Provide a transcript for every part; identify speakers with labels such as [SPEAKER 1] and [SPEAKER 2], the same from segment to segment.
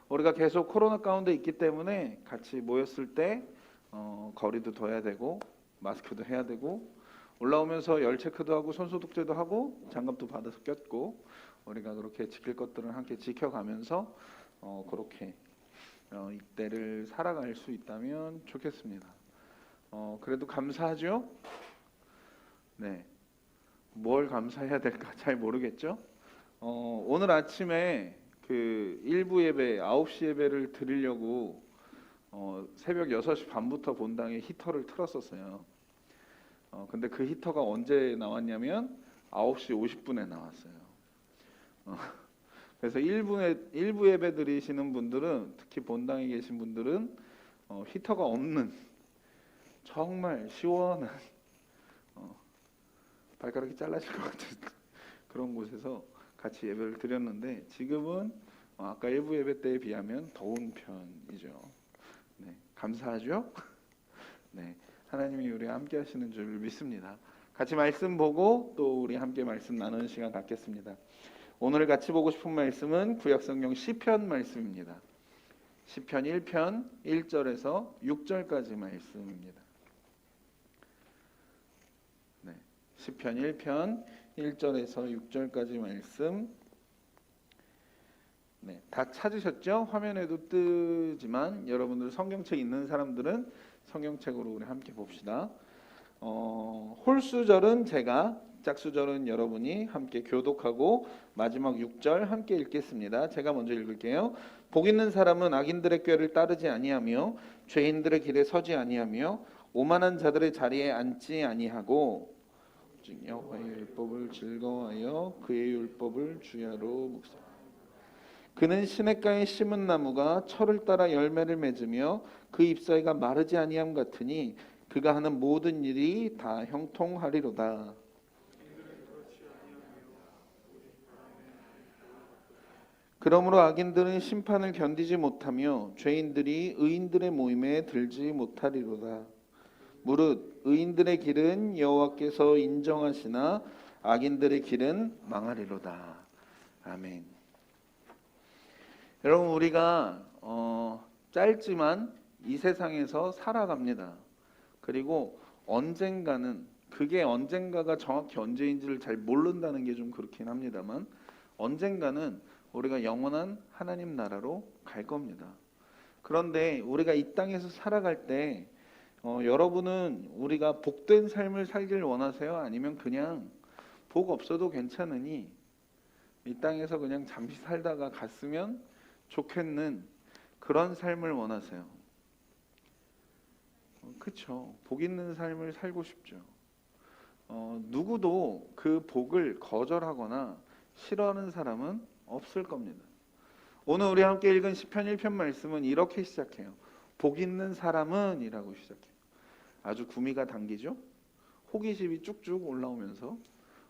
[SPEAKER 1] 우리가 계속 코로나 가운데 있기 때문에 같이 모였을 때 거리도 둬야 되고 마스크도 해야 되고 올라오면서 열 체크도 하고 손소독제도 하고 장갑도 받아서 꼈고 우리가 그렇게 지킬 것들은 함께 지켜가면서 그렇게 이때를 살아갈 수 있다면 좋겠습니다. 그래도 감사하죠? 네. 뭘 감사해야 될까 잘 모르겠죠? 오늘 아침에 그 일부 예배 9시 예배를 드리려고 새벽 6시 반부터 본당에 히터를 틀었었어요. 근데 그 히터가 언제 나왔냐면 9시 50분에 나왔어요. 그래서 일부 예배 드리시는 분들은 특히 본당에 계신 분들은 히터가 없는 정말 시원한 발가락이 잘라질 것 같은 그런 곳에서 같이 예배를 드렸는데 지금은 아까 일부 예배 때에 비하면 더운 편이죠. 네, 감사하죠? 네, 하나님이 우리와 함께 하시는 줄 믿습니다. 같이 말씀 보고 또 우리 함께 말씀 나누는 시간 갖겠습니다. 오늘 같이 보고 싶은 말씀은 구약성경 시편 말씀입니다. 시편 1편 1절에서 6절까지 말씀입니다. 네, 시편 1편 1절에서 6절까지 말씀. 네, 다 찾으셨죠? 화면에도 뜨지만 여러분들 성경책 있는 사람들은 성경책으로 우리 함께 봅시다. 홀수절은 제가, 짝수절은 여러분이 함께 교독하고 마지막 6절 함께 읽겠습니다. 제가 먼저 읽을게요. 복 있는 사람은 악인들의 꾀를 따르지 아니하며 죄인들의 길에 서지 아니하며 오만한 자들의 자리에 앉지 아니하고 여호와의 율법을 즐거워하여 그의 율법을 주야로 묵상하라. 그는 시냇가에 심은 나무가 철을 따라 열매를 맺으며 그 잎사귀가 마르지 아니함 같으니 그가 하는 모든 일이 다 형통하리로다. 그러므로 악인들은 심판을 견디지 못하며 죄인들이 의인들의 모임에 들지 못하리로다. 무릇 의인들의 길은 여호와께서 인정하시나 악인들의 길은 망하리로다. 아멘. 여러분 우리가 짧지만 이 세상에서 살아갑니다. 그리고 언젠가는 그게 언젠가가 정확히 언제인지를 잘 모른다는 게 좀 그렇긴 합니다만 언젠가는 우리가 영원한 하나님 나라로 갈 겁니다. 그런데 우리가 이 땅에서 살아갈 때 여러분은 우리가 복된 삶을 살길 원하세요? 아니면 그냥 복 없어도 괜찮으니 이 땅에서 그냥 잠시 살다가 갔으면 좋겠는 그런 삶을 원하세요? 그렇죠. 복 있는 삶을 살고 싶죠. 누구도 그 복을 거절하거나 싫어하는 사람은 없을 겁니다. 오늘 우리 함께 읽은 시편 1편 말씀은 이렇게 시작해요. 복 있는 사람은 이라고 시작해요. 아주 구미가 당기죠. 호기심이 쭉쭉 올라오면서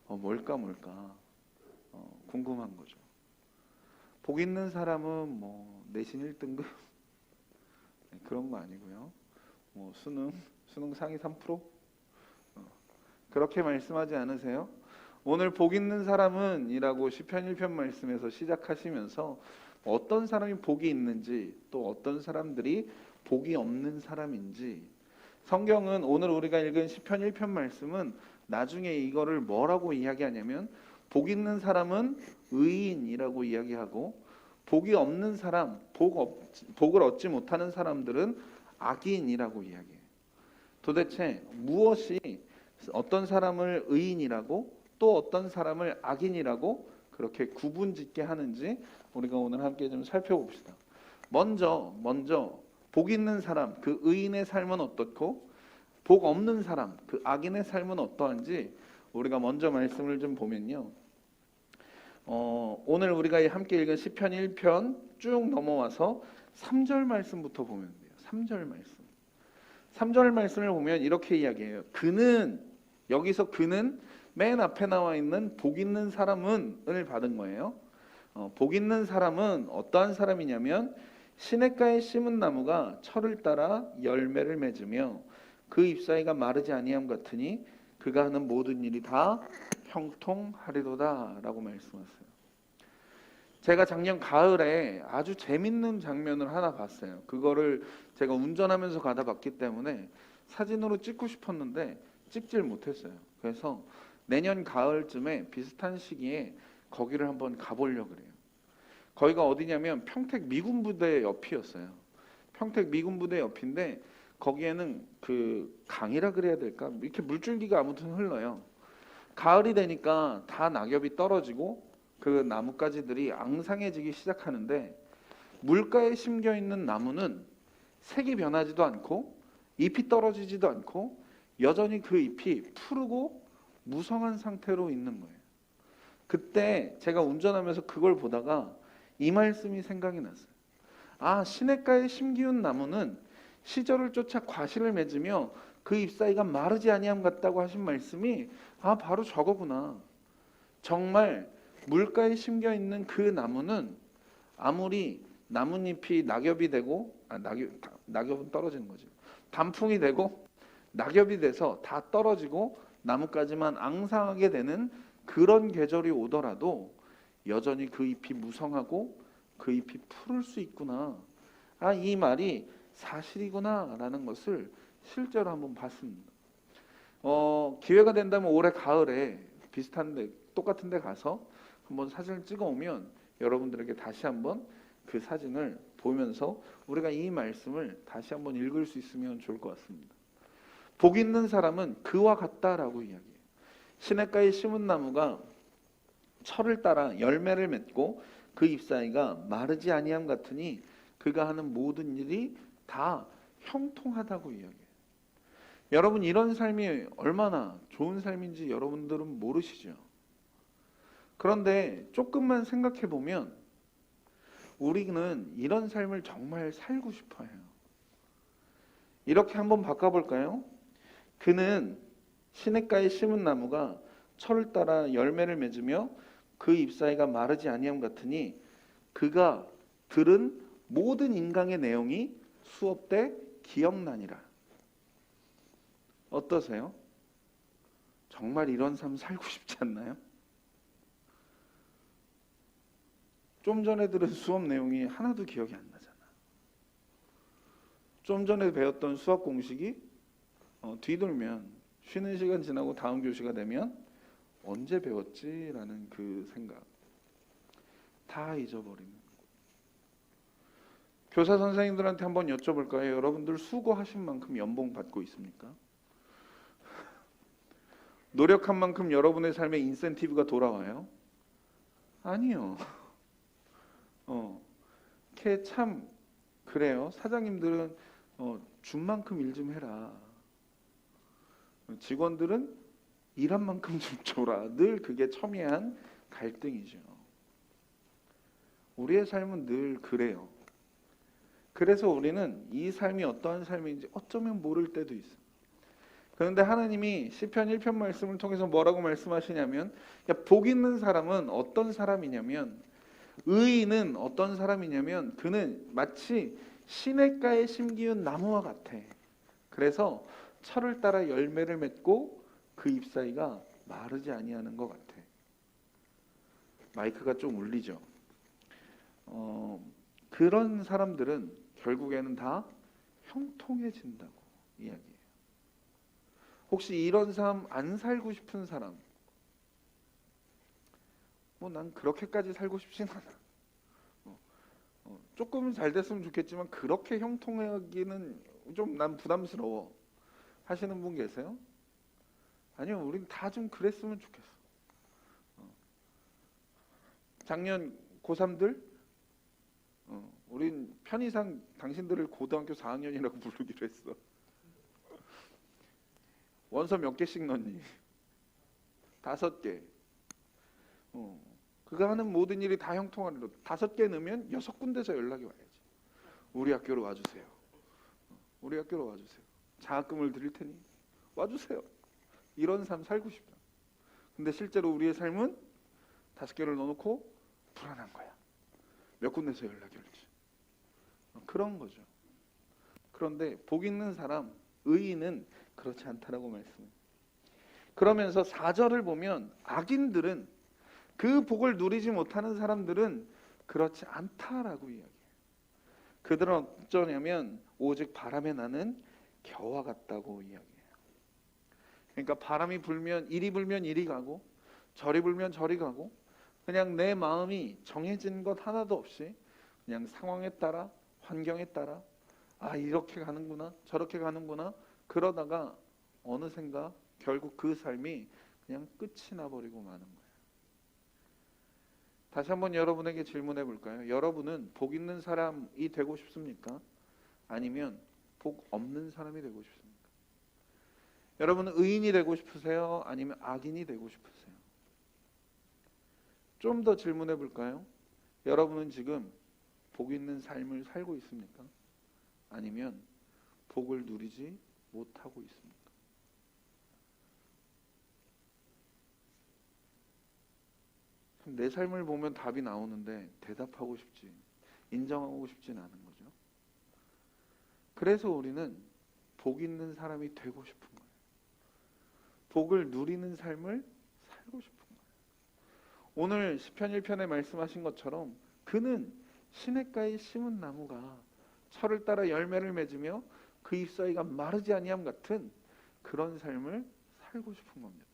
[SPEAKER 1] 뭘까 궁금한 거죠. 복 있는 사람은 뭐 내신 1등급 그런 거 아니고요. 뭐 수능 상위 3%? 그렇게 말씀하지 않으세요? 오늘 복 있는 사람은 이라고 시편 1편 말씀에서 시작하시면서 어떤 사람이 복이 있는지 또 어떤 사람들이 복이 없는 사람인지 성경은 오늘 우리가 읽은 시편 1편 말씀은 나중에 이거를 뭐라고 이야기하냐면 복 있는 사람은 의인이라고 이야기하고 복이 없는 사람, 복을 얻지 못하는 사람들은 악인이라고 이야기해요. 도대체 무엇이 어떤 사람을 의인이라고 또 어떤 사람을 악인이라고 그렇게 구분짓게 하는지 우리가 오늘 함께 좀 살펴봅시다. 먼저 복 있는 사람, 그 의인의 삶은 어떻고 복 없는 사람, 그 악인의 삶은 어떠한지 우리가 먼저 말씀을 좀 보면요. 오늘 우리가 함께 읽은 시편 1편 쭉 넘어와서 3절 말씀부터 보면 돼요. 3절 말씀. 3절 말씀을 보면 이렇게 이야기해요. 여기서 그는 맨 앞에 나와 있는 복 있는 사람은을 받은 거예요. 복 있는 사람은 어떠한 사람이냐면 시냇가에 심은 나무가 철을 따라 열매를 맺으며 그 잎사귀가 마르지 아니함 같으니 그가 하는 모든 일이 다 형통하리로다 라고 말씀하세요. 제가 작년 가을에 아주 재밌는 장면을 하나 봤어요. 그거를 제가 운전하면서 가다 봤기 때문에 사진으로 찍고 싶었는데 찍질 못했어요. 그래서 내년 가을쯤에 비슷한 시기에 거기를 한번 가보려고 그래요. 거기가 어디냐면 평택 미군 부대 옆이었어요. 평택 미군 부대 옆인데 거기에는 그 강이라 그래야 될까? 이렇게 물줄기가 아무튼 흘러요. 가을이 되니까 다 낙엽이 떨어지고 그 나뭇가지들이 앙상해지기 시작하는데 물가에 심겨 있는 나무는 색이 변하지도 않고 잎이 떨어지지도 않고 여전히 그 잎이 푸르고 무성한 상태로 있는 거예요. 그때 제가 운전하면서 그걸 보다가 이 말씀이 생각이 났어요. 아, 시냇가에 심기운 나무는 시절을 쫓아 과실을 맺으며 그 잎사이가 마르지 아니함 같다고 하신 말씀이 바로 저거구나. 정말 물가에 심겨 있는 그 나무는 아무리 나뭇잎이 낙엽이 되고 낙엽은 떨어지는 거죠. 단풍이 되고 낙엽이 돼서 다 떨어지고 나뭇가지만 앙상하게 되는 그런 계절이 오더라도 여전히 그 잎이 무성하고 그 잎이 푸를 수 있구나. 이 말이 사실이구나라는 것을 실제로 한번 봤습니다. 기회가 된다면 올해 가을에 비슷한데 똑같은 데 가서 한번 사진을 찍어 오면 여러분들에게 다시 한번 그 사진을 보면서 우리가 이 말씀을 다시 한번 읽을 수 있으면 좋을 것 같습니다. 복 있는 사람은 그와 같다라고 이야기해요. 시냇가에 심은 나무가 철을 따라 열매를 맺고 그 잎사이가 마르지 아니함 같으니 그가 하는 모든 일이 다 형통하다고 이야기해요. 여러분, 이런 삶이 얼마나 좋은 삶인지 여러분들은 모르시죠? 그런데 조금만 생각해 보면 우리는 이런 삶을 정말 살고 싶어 해요. 이렇게 한번 바꿔볼까요? 그는 시냇가에 심은 나무가 철을 따라 열매를 맺으며 그 잎사이가 마르지 아니함 같으니 그가 들은 모든 인강의 내용이 수업 때 기억나니라. 어떠세요? 정말 이런 삶 살고 싶지 않나요? 좀 전에 들은 수업 내용이 하나도 기억이 안 나잖아. 좀 전에 배웠던 수학 공식이 뒤돌면 쉬는 시간 지나고 다음 교시가 되면 언제 배웠지라는 그 생각 다 잊어버리는. 교사 선생님들한테 한번 여쭤볼까요? 여러분들 수고하신 만큼 연봉 받고 있습니까? 노력한 만큼 여러분의 삶에 인센티브가 돌아와요? 아니요. 걔 참 그래요. 사장님들은 준 만큼 일 좀 해라. 직원들은 일한 만큼 좀 줘라. 늘 그게 첨예한 갈등이죠. 우리의 삶은 늘 그래요. 그래서 우리는 이 삶이 어떠한 삶인지 어쩌면 모를 때도 있어요. 그런데 하나님이 시편 1편 말씀을 통해서 뭐라고 말씀하시냐면 복 있는 사람은 어떤 사람이냐면 의인은 어떤 사람이냐면 그는 마치 시냇가에 심기운 나무와 같아. 그래서 철을 따라 열매를 맺고 그 잎사이가 마르지 아니하는 것 같아. 마이크가 좀 울리죠. 그런 사람들은 결국에는 다 형통해진다고 이야기해요. 혹시 이런 삶 안 살고 싶은 사람? 난 그렇게까지 살고 싶진 않아. 조금은 잘 됐으면 좋겠지만 그렇게 형통하기는 좀 난 부담스러워 하시는 분 계세요? 아니요, 우린 다 좀 그랬으면 좋겠어. 작년 고3들 우린 편의상 당신들을 고등학교 4학년이라고 부르기로 했어. 원서 몇 개씩 넣니? 5개. 그가 하는 모든 일이 다 형통하리로 5개 넣으면 6군데서 연락이 와야지. 우리 학교로 와주세요. 우리 학교로 와주세요. 장학금을 드릴 테니 와주세요. 이런 삶 살고 싶다. 근데 실제로 우리의 삶은 5개를 넣어놓고 불안한 거야. 몇 군데서 연락이 올지. 그런 거죠. 그런데 복 있는 사람, 의인은 그렇지 않다라고 말씀해요. 그러면서 4절을 보면 악인들은 그 복을 누리지 못하는 사람들은 그렇지 않다라고 이야기해요. 그들은 어쩌냐면 오직 바람에 나는 겨와 같다고 이야기해요. 그러니까 바람이 불면 이리 가고 저리 불면 저리 가고 그냥 내 마음이 정해진 것 하나도 없이 그냥 상황에 따라 환경에 따라 이렇게 가는구나 저렇게 가는구나 그러다가 어느샌가 결국 그 삶이 그냥 끝이 나버리고 마는 거예요. 다시 한번 여러분에게 질문해 볼까요? 여러분은 복 있는 사람이 되고 싶습니까? 아니면 복 없는 사람이 되고 싶습니까? 여러분은 의인이 되고 싶으세요? 아니면 악인이 되고 싶으세요? 좀 더 질문해 볼까요? 여러분은 지금 복 있는 삶을 살고 있습니까? 아니면 복을 누리지 못하고 있습니까? 내 삶을 보면 답이 나오는데 대답하고 싶지, 인정하고 싶진 않은 거죠. 그래서 우리는 복 있는 사람이 되고 싶은 거예요. 복을 누리는 삶을 살고 싶은 거예요. 오늘 시편 1편에 말씀하신 것처럼 그는 시냇가에 심은 나무가 철을 따라 열매를 맺으며 그 잎사귀가 마르지 아니함 같은 그런 삶을 살고 싶은 겁니다.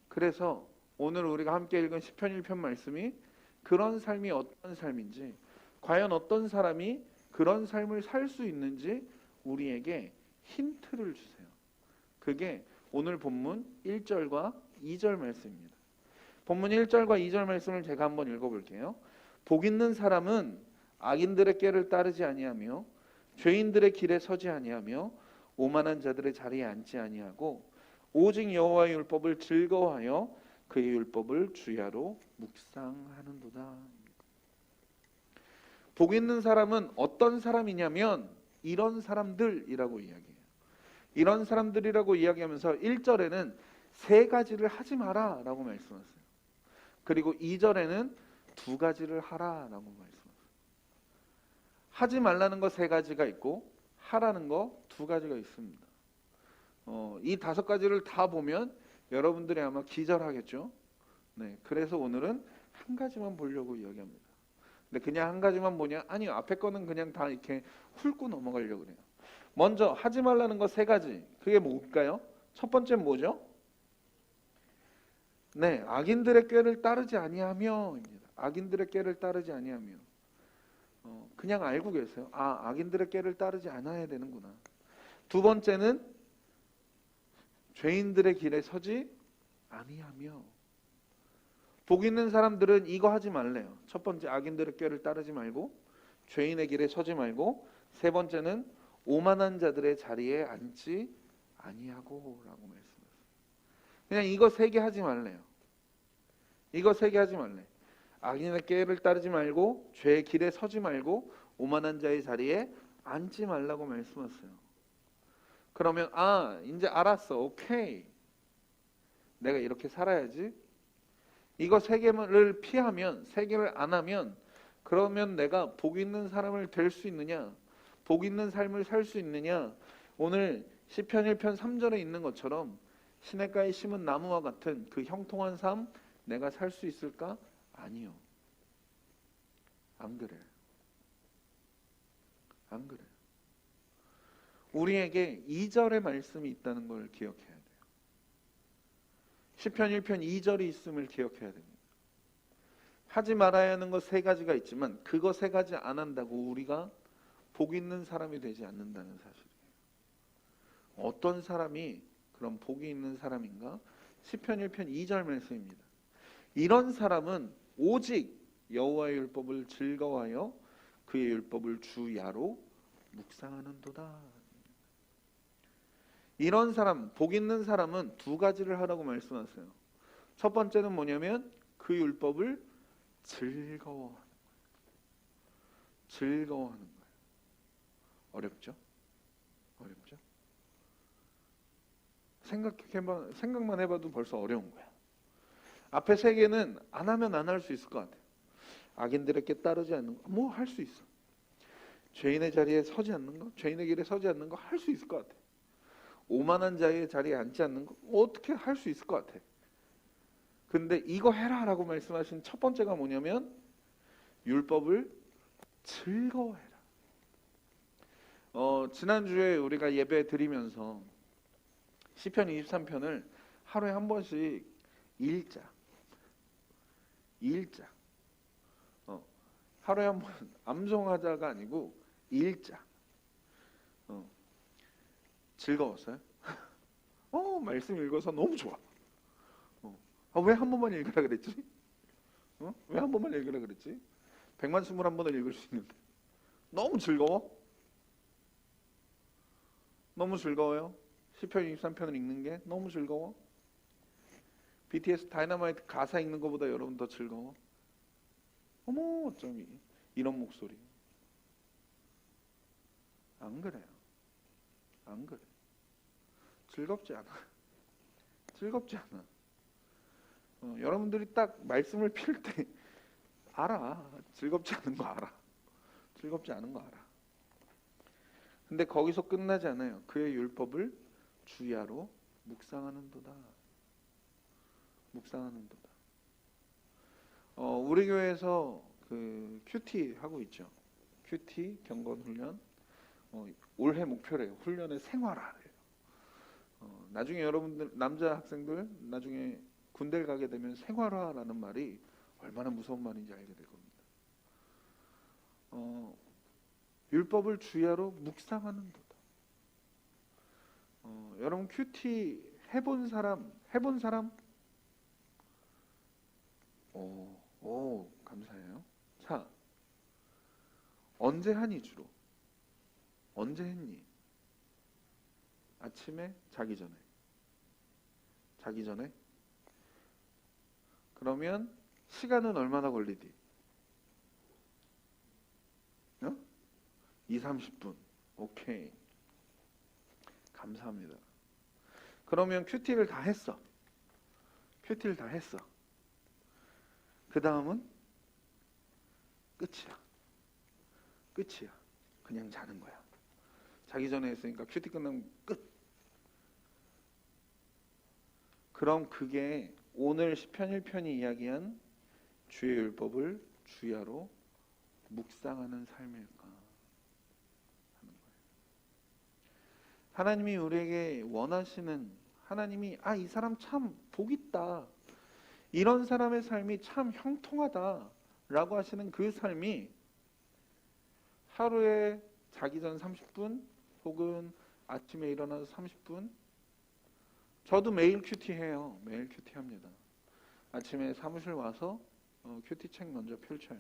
[SPEAKER 1] 그래서 오늘 우리가 함께 읽은 시편 1편 말씀이 그런 삶이 어떤 삶인지, 과연 어떤 사람이 그런 삶을 살 수 있는지 우리에게 힌트를 주세요. 그게 오늘 본문 1절과 2절 말씀입니다. 본문 1절과 2절 말씀을 제가 한번 읽어볼게요. 복 있는 사람은 악인들의 꾀를 따르지 아니하며 죄인들의 길에 서지 아니하며 오만한 자들의 자리에 앉지 아니하고 오직 여호와의 율법을 즐거워하여 그의 율법을 주야로 묵상하는도다. 복 있는 사람은 어떤 사람이냐면 이런 사람들이라고 이야기해요. 이런 사람들이라고 이야기하면서 1절에는 세 가지를 하지 마라 라고 말씀하세요. 그리고 2절에는 두 가지를 하라 라고 말씀하세요. 하지 말라는 거 세 가지가 있고 하라는 거 두 가지가 있습니다. 이 다섯 가지를 다 보면 여러분들이 아마 기절하겠죠. 네, 그래서 오늘은 한 가지만 보려고 이야기합니다. 근데 그냥 한 가지만 보냐? 아니요, 앞에 거는 그냥 다 이렇게 훑고 넘어가려고 그래요. 먼저 하지 말라는 거 세 가지. 그게 뭘까요? 첫 번째는 뭐죠? 네, 악인들의 꾀를 따르지 아니하며입니다. 악인들의 꾀를 따르지 아니하며. 그냥 알고 계세요. 악인들의 꾀를 따르지 않아야 되는구나. 두 번째는 죄인들의 길에 서지 아니하며. 복 있는 사람들은 이거 하지 말래요. 첫 번째, 악인들의 꾀를 따르지 말고 죄인의 길에 서지 말고, 세 번째는 오만한 자들의 자리에 앉지 아니하고 라고 말씀하세요. 그냥 이거 세 개 하지 말래요. 이거 세 개 하지 말래. 악인의 꾀를 따르지 말고 죄의 길에 서지 말고 오만한 자의 자리에 앉지 말라고 말씀하세요. 그러면 이제 알았어. 오케이. 내가 이렇게 살아야지. 이거 세 개를 피하면, 세 개를 안 하면 그러면 내가 복 있는 사람을 될 수 있느냐? 복 있는 삶을 살 수 있느냐? 오늘 시편 1편 3절에 있는 것처럼 시냇가에 심은 나무와 같은 그 형통한 삶 내가 살 수 있을까? 아니요. 안 그래요. 안 그래요. 우리에게 2절의 말씀이 있다는 걸 기억해야 돼요. 시편 1편 2절이 있음을 기억해야 됩니다. 하지 말아야 하는 것 세 가지가 있지만 그거 세 가지 안 한다고 우리가 복 있는 사람이 되지 않는다는 사실이에요. 어떤 사람이 그럼 복이 있는 사람인가? 시편 1편 2절 말씀입니다. 이런 사람은 오직 여호와의 율법을 즐거워하여 그의 율법을 주야로 묵상하는도다. 이런 사람, 복 있는 사람은 두 가지를 하라고 말씀하세요. 첫 번째는 뭐냐면 그 율법을 즐거워하는 거예요. 즐거워하는 거예요. 어렵죠? 어렵죠? 생각만 해봐도 벌써 어려운 거야. 앞에 세 개는 안 하면 안 할 수 있을 것 같아요. 악인들의 꾀 따르지 않는 거, 뭐 할 수 있어. 죄인의 자리에 서지 않는 거, 죄인의 길에 서지 않는 거 할 수 있을 것 같아. 오만한 자의 자리에 앉지 않는 거 어떻게 할 수 있을 것 같아. 근데 이거 해라 라고 말씀하신 첫 번째가 뭐냐면 율법을 즐거워해라. 지난주에 우리가 예배 드리면서 시편 23편을 하루에 한 번씩 읽자. 하루에 한 번 암송하자가 아니고 읽자. 즐거웠어요? 말씀 읽어서 너무 좋아. 왜 한 번만 읽으라 그랬지? 왜 한 번만 읽으라 그랬지? 121번을 읽을 수 있는데 너무 즐거워? 너무 즐거워요? 시편 23편을 읽는 게 너무 즐거워? BTS 다이너마이트 가사 읽는 것보다 여러분 더 즐거워? 어머 어쩜 이런 목소리. 안 그래요. 안 그래. 즐겁지 않아. 즐겁지 않아. 여러분들이 딱 말씀을 필 때 알아. 즐겁지 않은 거 알아. 즐겁지 않은 거 알아. 근데 거기서 끝나지 않아요. 그의 율법을 주야로 묵상하는도다. 묵상하는도다. 우리 교회에서 그 큐티 하고 있죠. 큐티 경건 훈련. 올해 목표래요. 훈련의 생활화래요. 나중에 여러분들 남자 학생들 나중에 군대를 가게 되면 생활화라는 말이 얼마나 무서운 말인지 알게 될 겁니다. 율법을 주야로 묵상하는도다. 여러분 큐티 해본 사람? 오, 감사해요. 자, 언제 하니 주로? 언제 했니? 아침에? 자기 전에? 자기 전에? 그러면 시간은 얼마나 걸리디? 20-30분. 오케이. 감사합니다. 그러면 큐티를 다 했어. 그 다음은 끝이야. 그냥 자는 거야. 자기 전에 했으니까 큐티 끝나면 끝. 그럼 그게 오늘 시편 1편이 이야기한 주의 율법을 주야로 묵상하는 삶일까 하는 거예요. 하나님이 우리에게 원하시는, 하나님이 이 사람 참 복 있다, 이런 사람의 삶이 참 형통하다 라고 하시는 그 삶이 하루에 자기 전 30분 혹은 아침에 일어나서 30분. 저도 매일 큐티 해요. 매일 큐티 합니다. 아침에 사무실 와서 큐티 책 먼저 펼쳐요.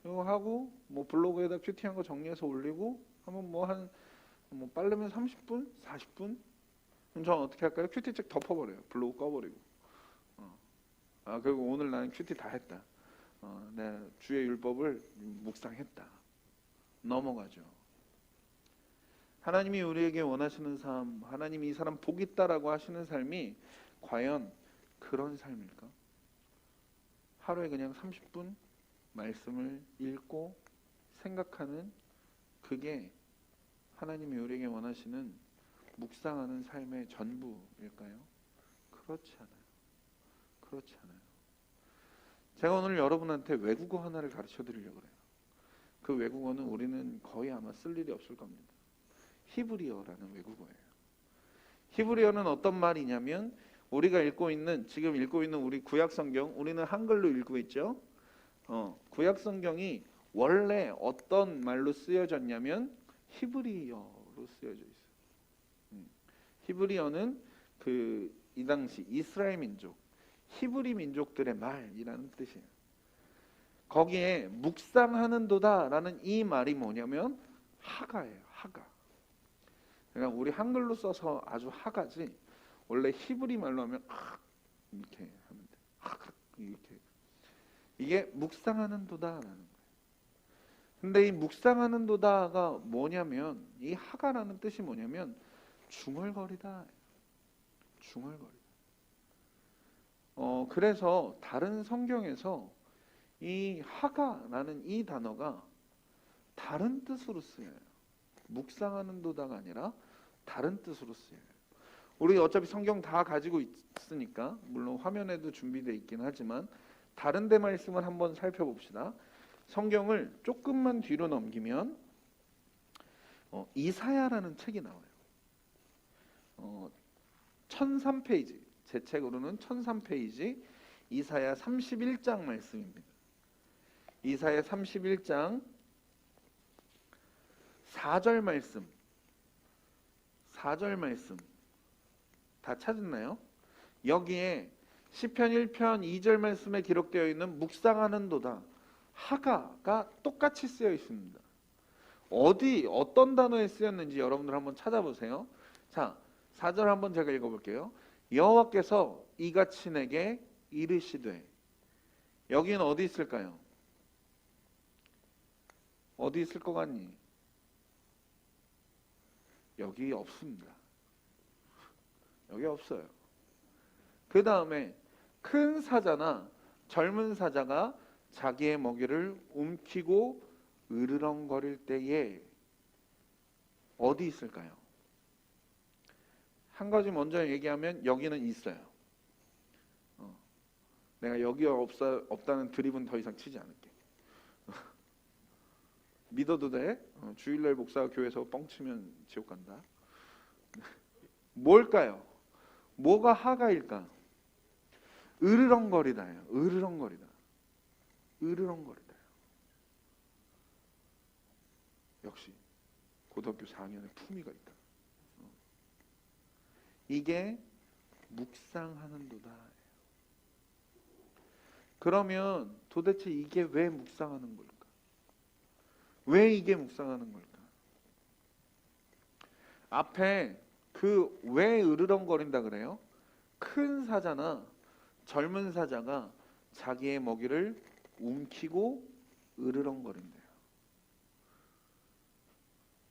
[SPEAKER 1] 이거 하고 블로그에다 큐티한 거 정리해서 올리고 하면 빠르면 30분, 40분. 그럼 저는 어떻게 할까요? 큐티 책 덮어버려요. 블로그 꺼버리고. 그리고 오늘 나는 큐티 다 했다. 내가 주의 율법을 묵상했다. 넘어가죠. 하나님이 우리에게 원하시는 삶, 하나님이 이 사람 복 있다라고 하시는 삶이 과연 그런 삶일까? 하루에 그냥 30분 말씀을 읽고 생각하는, 그게 하나님이 우리에게 원하시는 묵상하는 삶의 전부일까요? 그렇지 않아요. 제가 오늘 여러분한테 외국어 하나를 가르쳐 드리려고 해요. 그 외국어는 우리는 거의 아마 쓸 일이 없을 겁니다. 히브리어라는 외국어예요. 히브리어는 어떤 말이냐면, 우리가 지금 읽고 있는 우리 구약 성경, 우리는 한글로 읽고 있죠. 구약 성경이 원래 어떤 말로 쓰여졌냐면 히브리어로 쓰여져 있어요. 히브리어는 이 당시 이스라엘 민족, 히브리 민족들의 말이라는 뜻이에요. 거기에 묵상하는도다라는 이 말이 뭐냐면 하가예요. 하가. 그러니까 우리 한글로 써서 아주 하가지, 원래 히브리 말로 하면 이렇게 하면 돼. 이렇게. 이게 묵상하는도다라는 거예요. 근데 이 묵상하는도다가 뭐냐면, 이 하가라는 뜻이 뭐냐면 중얼거리다. 그래서 다른 성경에서 이 하가라는 이 단어가 다른 뜻으로 쓰여요. 묵상하는도다가 아니라 다른 뜻으로 쓰여요. 우리 어차피 성경 다 가지고 있으니까, 물론 화면에도 준비되어 있긴 하지만 다른 데 말씀을 한번 살펴봅시다. 성경을 조금만 뒤로 넘기면 이사야라는 책이 나와요. 1003페이지, 제 책으로는 1003페이지 이사야 31장 말씀입니다. 이사야 31장 4절 말씀, 4절 말씀 다 찾았나요? 여기에 시편 1편 2절 말씀에 기록되어 있는 묵상하는도다 하가가 똑같이 쓰여 있습니다. 어떤 단어에 쓰였는지 여러분들 한번 찾아보세요. 자, 4절 한번 제가 읽어볼게요. 여호와께서 이같이 내게 이르시되. 여기는 어디 있을까요? 어디 있을 것 같니? 여기 없습니다. 여기 없어요. 그 다음에 큰 사자나 젊은 사자가 자기의 먹이를 움키고 으르렁거릴 때에 어디 있을까요? 한 가지 먼저 얘기하면 여기는 있어요. 내가 여기 없다는 드립은 더 이상 치지 않을게. 믿어도 돼? 주일날 목사가 교회에서 뻥치면 지옥 간다. 뭘까요? 뭐가 하가일까? 으르렁거리다예요. 으르렁거리다. 으르렁거리다. 역시 고등학교 4학년에 품위가 있다. 이게 묵상하는도다. 그러면 도대체 이게 왜 묵상하는 걸까? 왜 이게 묵상하는 걸까? 앞에 그 왜 으르렁거린다 그래요? 큰 사자나 젊은 사자가 자기의 먹이를 움키고 으르렁거린대요.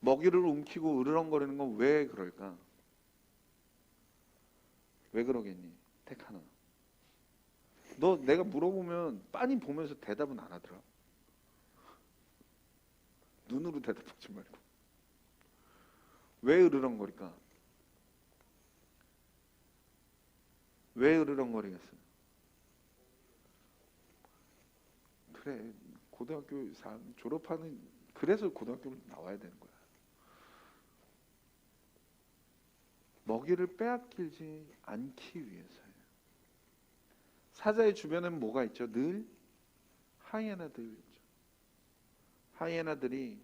[SPEAKER 1] 먹이를 움키고 으르렁거리는 건 왜 그럴까? 왜 그러겠니? 택하나. 너 내가 물어보면 빤히 보면서 대답은 안 하더라. 눈으로 대답하지 말고. 왜 으르렁거릴까? 왜 으르렁거리겠어요? 그래, 고등학교 4학년 졸업하는, 그래서 고등학교를 나와야 되는 거야. 먹이를 빼앗기지 않기 위해서예요. 사자의 주변에는 뭐가 있죠? 늘 하이에나들이 있죠. 하이에나들이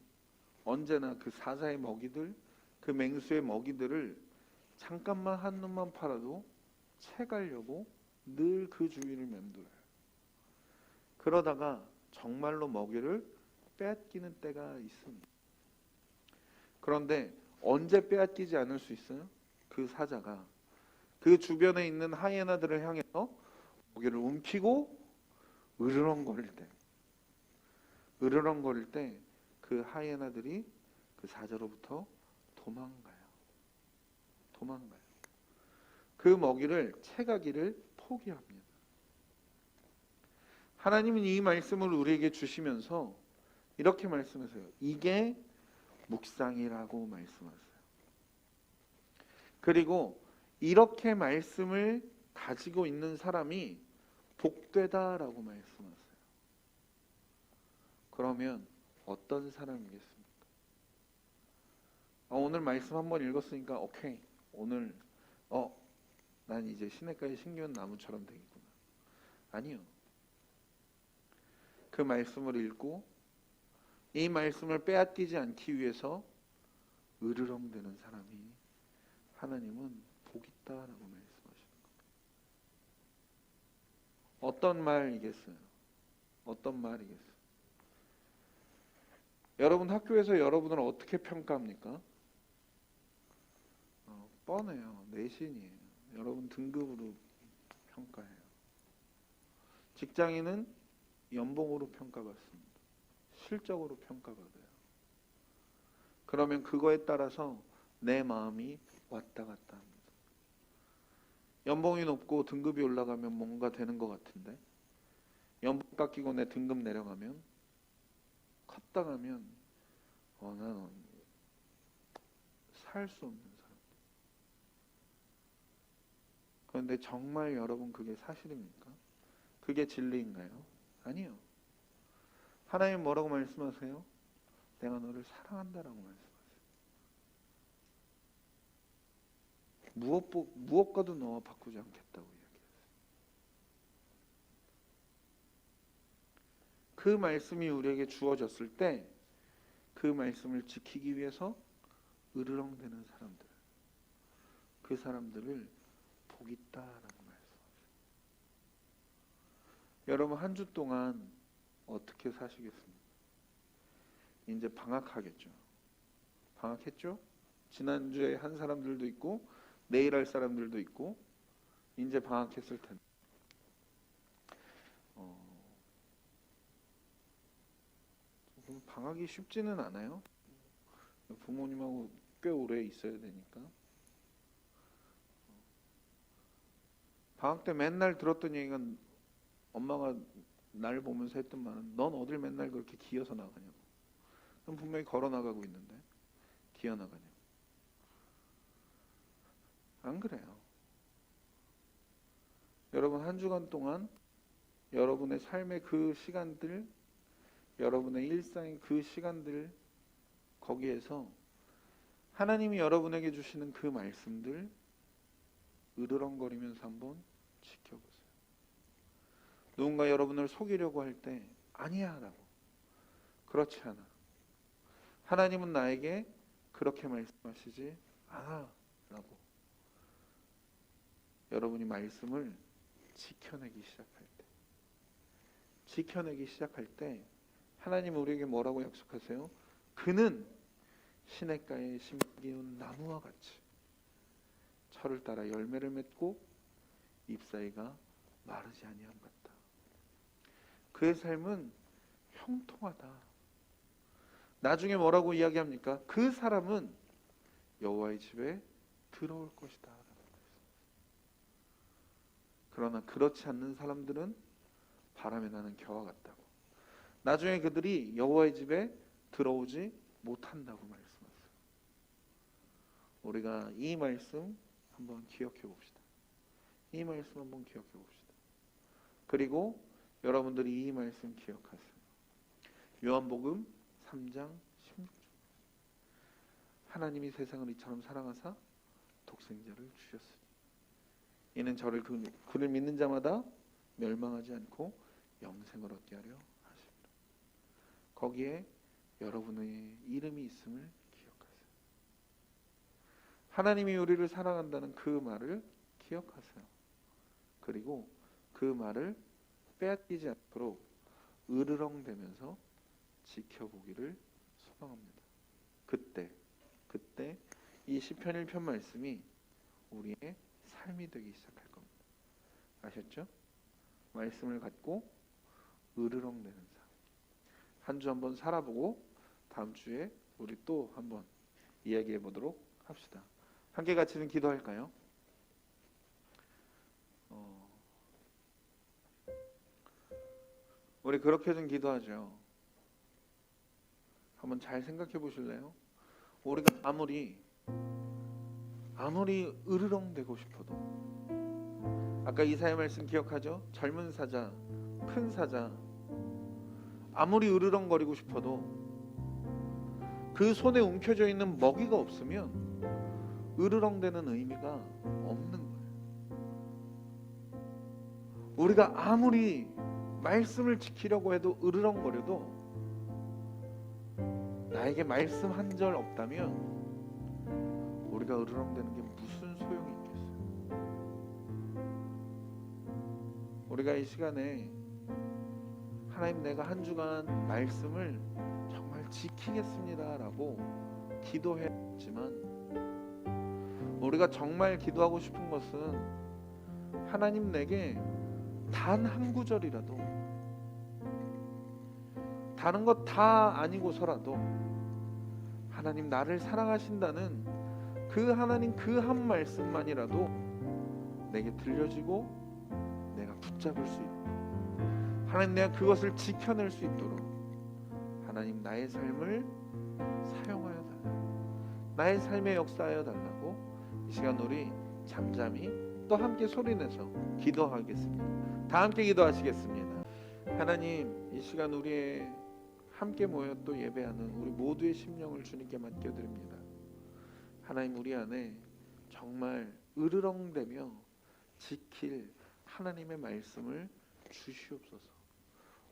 [SPEAKER 1] 언제나 그 사자의 먹이들, 그 맹수의 먹이들을 잠깐만 한눈만 팔아도 채가려고 늘 그 주위를 맴돌아요. 그러다가 정말로 먹이를 빼앗기는 때가 있습니다. 그런데 언제 빼앗기지 않을 수 있어요? 그 사자가 그 주변에 있는 하이에나들을 향해서 먹이를 움키고 으르렁거릴 때 그 하이에나들이 그 사자로부터 도망가요. 그 먹이를 채가기를 포기합니다. 하나님은 이 말씀을 우리에게 주시면서 이렇게 말씀하세요. 이게 묵상이라고 말씀하세요. 그리고 이렇게 말씀을 가지고 있는 사람이 복되다라고 말씀하세요. 그러면 어떤 사람이겠습니까? 오늘 말씀 한번 읽었으니까 오케이. 오늘 난 이제 시냇가의 신기한 나무처럼 되겠구나. 아니요. 그 말씀을 읽고 이 말씀을 빼앗기지 않기 위해서 으르렁대는 사람이 하나님은 복 있다라고 말씀하시는 겁니다. 어떤 말이겠어요? 어떤 말이겠어요? 여러분 학교에서 여러분을 어떻게 평가합니까? 뻔해요. 내신이에요. 여러분 등급으로 평가해요. 직장인은 연봉으로 평가받습니다. 실적으로 평가받아요. 그러면 그거에 따라서 내 마음이 왔다 갔다 합니다. 연봉이 높고 등급이 올라가면 뭔가 되는 것 같은데 연봉 깎이고 내 등급 내려가면 컷당하면 나는 살 수 없는 사람. 그런데 정말 여러분 그게 사실입니까? 그게 진리인가요? 아니요. 하나님 뭐라고 말씀하세요? 내가 너를 사랑한다라고 말씀하세요. 무엇과도 너와 바꾸지 않겠다고 이야기했어요. 그 말씀이 우리에게 주어졌을 때 그 말씀을 지키기 위해서 으르렁대는 사람들, 그 사람들을 복 있다라고 말씀하세요. 여러분 한 주 동안 어떻게 사시겠습니까? 이제 방학하겠죠. 방학했죠? 지난주에 한 사람들도 있고 내일 할 사람들도 있고 이제 방학했을 텐데 방학이 쉽지는 않아요. 부모님하고 꽤 오래 있어야 되니까. 방학 때 맨날 들었던 얘기가 엄마가 날 보면서 했던 말은 넌 어딜 맨날 그렇게 기어서 나가냐고. 넌 분명히 걸어 나가고 있는데 기어 나가냐고. 안 그래요. 여러분 한 주간 동안 여러분의 삶의 그 시간들, 여러분의 일상의 그 시간들, 거기에서 하나님이 여러분에게 주시는 그 말씀들 으르렁거리면서 한번 지켜보세요. 누군가 여러분을 속이려고 할 때 아니야 라고, 그렇지 않아, 하나님은 나에게 그렇게 말씀하시지 않아 라고 여러분이 말씀을 지켜내기 시작할 때 하나님은 우리에게 뭐라고 약속하세요? 그는 시냇가에 심기운 나무와 같이 철을 따라 열매를 맺고 잎사이가 마르지 아니함 같다. 그의 삶은 형통하다. 나중에 뭐라고 이야기합니까? 그 사람은 여호와의 집에 들어올 것이다. 그러나 그렇지 않는 사람들은 바람에 나는 겨와 같다고. 나중에 그들이 여호와의 집에 들어오지 못한다고 말씀하세요. 우리가 이 말씀 한번 기억해 봅시다. 이 말씀 한번 기억해 봅시다. 그리고 여러분들이 이 말씀 기억하세요. 요한복음 3장 16절. 하나님이 세상을 이처럼 사랑하사 독생자를 주셨으니 이는 저를 그를 믿는 자마다 멸망하지 않고 영생을 얻게 하려 하십니다. 거기에 여러분의 이름이 있음을 기억하세요. 하나님이 우리를 사랑한다는 그 말을 기억하세요. 그리고 그 말을 빼앗기지 않도록 으르렁대면서 지켜보기를 소망합니다. 그때 이 시편 1편 말씀이 우리의 삶이 되기 시작할 겁니다. 아셨죠? 말씀을 갖고 으르렁대는 삶. 한 주 한번 살아보고 다음 주에 우리 또 한번 이야기해 보도록 합시다. 함께 같이는 기도할까요? 우리 그렇게 좀 기도하죠. 한번 잘 생각해 보실래요? 우리가 아무리 으르렁대고 싶어도, 아까 이사야 말씀 기억하죠? 젊은 사자, 큰 사자, 아무리 으르렁거리고 싶어도 그 손에 움켜져 있는 먹이가 없으면 으르렁대는 의미가 없는 거예요. 우리가 아무리 말씀을 지키려고 해도 으르렁거려도 나에게 말씀 한 절 없다면 우리가 으르렁대는 게 무슨 소용이 있겠어요? 우리가 이 시간에 하나님, 내가 한 주간 말씀을 정말 지키겠습니다 라고 기도했지만, 우리가 정말 기도하고 싶은 것은 하나님, 내게 단 한 구절이라도, 다른 것 다 아니고서라도 하나님 나를 사랑하신다는 그 하나님 그 한 말씀만이라도 내게 들려지고 내가 붙잡을 수 있도록, 하나님 내가 그것을 지켜낼 수 있도록 하나님 나의 삶을 사용하여 달라고, 나의 삶에 역사하여 달라고 이 시간 우리 잠잠히 또 함께 소리내서 기도하겠습니다. 다 함께 기도하시겠습니다. 하나님, 이 시간 우리의 함께 모여 또 예배하는 우리 모두의 심령을 주님께 맡겨드립니다. 하나님, 우리 안에 정말 으르렁대며 지킬 하나님의 말씀을 주시옵소서.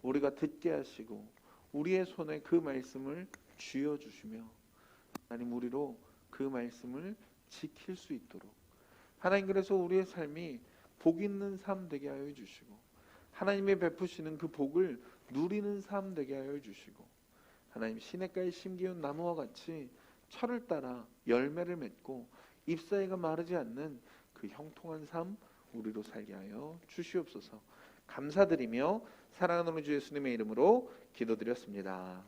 [SPEAKER 1] 우리가 듣게 하시고 우리의 손에 그 말씀을 쥐어주시며 하나님, 우리로 그 말씀을 지킬 수 있도록 하나님, 그래서 우리의 삶이 복 있는 삶 되게 하여 주시고 하나님의 베푸시는 그 복을 누리는 삶 되게 하여 주시고 하나님, 시냇가에 심기운 나무와 같이 철을 따라 열매를 맺고 잎사귀가 마르지 않는 그 형통한 삶 우리로 살게 하여 주시옵소서. 감사드리며 사랑하는 우리 주 예수님의 이름으로 기도드렸습니다.